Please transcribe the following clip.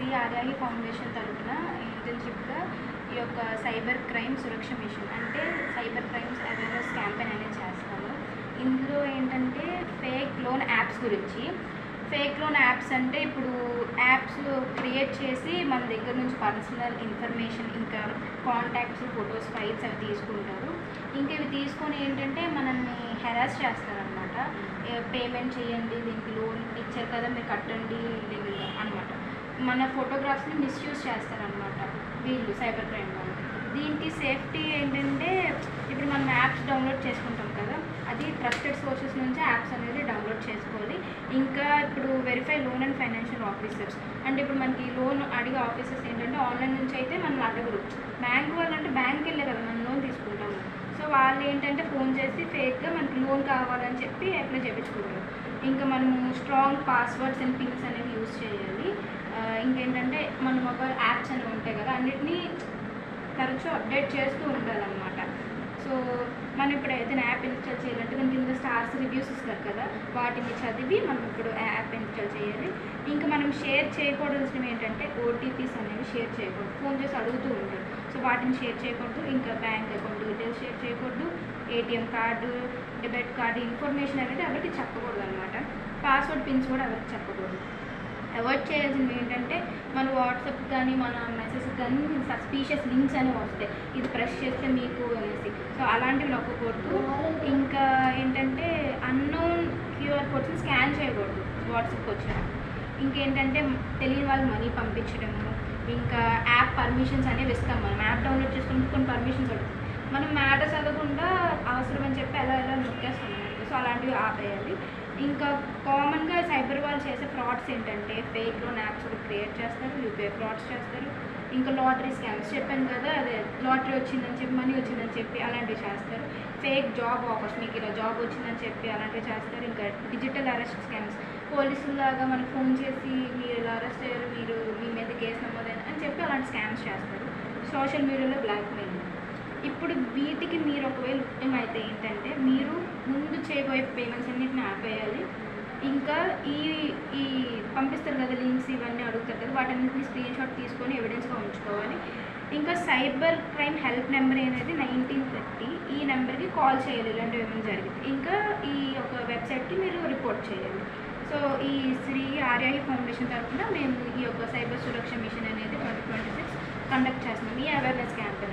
Shri ఆర్యాయి foundation తరఫున ఇంటర్న్షిప్గా ఈ యొక్క సైబర్ క్రైమ్ సురక్ష మిషన్ అంటే సైబర్ క్రైమ్స్ అవేర్నెస్ క్యాంపెయిన్ అనేది చేస్తాము. ఇందులో ఏంటంటే ఫేక్ లోన్ యాప్స్ గురించి. ఫేక్ లోన్ యాప్స్ అంటే ఇప్పుడు యాప్స్ క్రియేట్ చేసి మన దగ్గర నుంచి పర్సనల్ ఇన్ఫర్మేషన్, ఇంకా కాంటాక్ట్స్, ఫొటోస్, ఫైల్స్ అవి తీసుకుంటారు. ఇంకా ఇవి తీసుకొని ఏంటంటే మనల్ని హెరాస్ చేస్తారనమాట. పేమెంట్ చేయండి, దీనికి లోన్ ఇచ్చారు కదా మీరు కట్టండి అనమాట. మన ఫోటోగ్రాఫ్స్ని మిస్యూజ్ చేస్తారనమాట వీళ్ళు సైబర్ క్రైమ్ వాళ్ళు. దీనికి సేఫ్టీ ఏంటంటే ఇప్పుడు మనం యాప్స్ డౌన్లోడ్ చేసుకుంటాం కదా, అది ట్రస్టెడ్ సోర్సెస్ నుంచి యాప్స్ అనేది డౌన్లోడ్ చేసుకోవాలి. ఇంకా ఇప్పుడు verify loan and financial officers అంటే ఇప్పుడు మనకి లోన్ అడిగే ఆఫీసర్స్ ఏంటంటే ఆన్లైన్ నుంచి అయితే మనం అడగరు. బ్యాంక్ వాళ్ళు అంటే బ్యాంక్కి వెళ్ళే కదా మనం లోన్ తీసుకుంటాము. సో వాళ్ళు ఏంటంటే ఫోన్ చేసి ఫేక్గా మనకి లోన్ కావాలని చెప్పి అప్లై చేయించుకుంటారు. ఇంకా మనము స్ట్రాంగ్ పాస్వర్డ్స్ అండ్ పిన్స్ అనేవి యూజ్ చేయాలి. ఇంకేంటంటే మన మొబైల్ యాప్స్ అనేవి ఉంటాయి కదా, అన్నిటినీ తరచూ అప్డేట్ చేస్తూ ఉండాలన్నమాట. సో మనం ఇప్పుడు ఏదైనా యాప్ ఇన్స్టాల్ చేయాలంటే దాని కింద స్టార్స్ రివ్యూస్ ఇస్తారు కదా, వాటిని చదివి మనం ఇప్పుడు యాప్ ఇన్స్టాల్ చేయాలి. ఇంకా మనం షేర్ చేయకూడదు ఏంటంటే ఓటీపీస్ అనేవి షేర్ చేయకూడదు. ఫోన్ చేసి అడుగుతూ ఉంటారు, సో వాటిని షేర్ చేయకూడదు. ఇంకా బ్యాంక్ అకౌంట్ డీటెయిల్స్ షేర్ చేయకూడదు. ATM card, debit card information అనేది ఎవరికి చెప్పకూడదు అనమాట. పాస్వర్డ్ పిన్స్ కూడా ఎవరికి చెప్పకూడదు. అవాయిడ్ చేయాల్సింది ఏంటంటే మన వాట్సాప్ కానీ మన మెసేజ్ కానీ సస్పీషియస్ లింక్స్ అనేవి వస్తాయి, ఇది ప్రెస్ చేస్తే మీకు అనేసి. సో అలాంటివి నొక్కకూడదు. ఇంకా ఏంటంటే అన్నోన్ క్యూఆర్ కోడ్స్ని స్కాన్ చేయకూడదు వాట్సాప్కి వచ్చిన. ఇంకేంటంటే తెలియని వాళ్ళు మనీ పంపించడము. ఇంకా యాప్ పర్మిషన్స్ అనేవి ఇస్తాం. మనం యాప్ డౌన్లోడ్ చేసుకుని కొన్ని పర్మిషన్స్ అడుగుతాం, మనం మ్యాటర్ చదవకుండా అవసరం అని చెప్పి ఎలా నొక్కేస్తాం. సో అలాంటివి ఆపేయాలి. ఇంకా కామన్గా సైబర్ వాళ్ళు చేసే ఫ్రాడ్స్ ఏంటంటే ఫేక్ లోన్ యాప్స్ కూడా క్రియేట్ చేస్తారు, యూపీఐ ఫ్రాడ్స్ చేస్తారు. ఇంకా లాటరీ స్కామ్స్ చెప్పాను కదా, అదే లాటరీ వచ్చిందని చెప్పి మనీ వచ్చిందని చెప్పి అలాంటివి చేస్తారు. ఫేక్ జాబ్ ఆఫర్స్, మీకు ఇలా జాబ్ వచ్చిందని చెప్పి అలాంటివి చేస్తారు. ఇంకా డిజిటల్ అరెస్ట్ స్కామ్స్, పోలీసులాగా మనకు ఫోన్ చేసి మీరు ఇలా అరెస్ట్ అయ్యారు, మీరు మీ మీద కేసు నమోదైన అని చెప్పి అలాంటి స్కామ్స్ చేస్తారు. సోషల్ మీడియాలో బ్లాక్మెయిల్. ఇప్పుడు వీటికి మీరు ఒకవేళ విక్టిమ్ అయితే ఏంటంటే మీరు ముందు చేయబోయే పేమెంట్స్ అన్నిటిని ఆపేయాలి. ఇంకా ఈ పంపిస్తారు కదా లింక్స్, ఇవన్నీ అడుగుతారు కదా, వాటన్నిటిని స్క్రీన్ షాట్ తీసుకొని ఎవిడెన్స్గా ఉంచుకోవాలి. ఇంకా సైబర్ క్రైమ్ హెల్ప్ నెంబర్ అనేది 1930, ఈ నెంబర్కి కాల్ చేయాలి ఇలాంటివి ఏమైనా జరిగితే. ఇంకా ఈ ఒక వెబ్సైట్కి మీరు రిపోర్ట్ చేయాలి. సో ఈ శ్రీ ఆర్యాయి ఫౌండేషన్ తరఫున మేము ఈ యొక్క సైబర్ సురక్ష మిషన్ అనేది 2026 కండక్ట్ చేస్తున్నాం, ఈ అవేర్నెస్ క్యాంపెయిన్.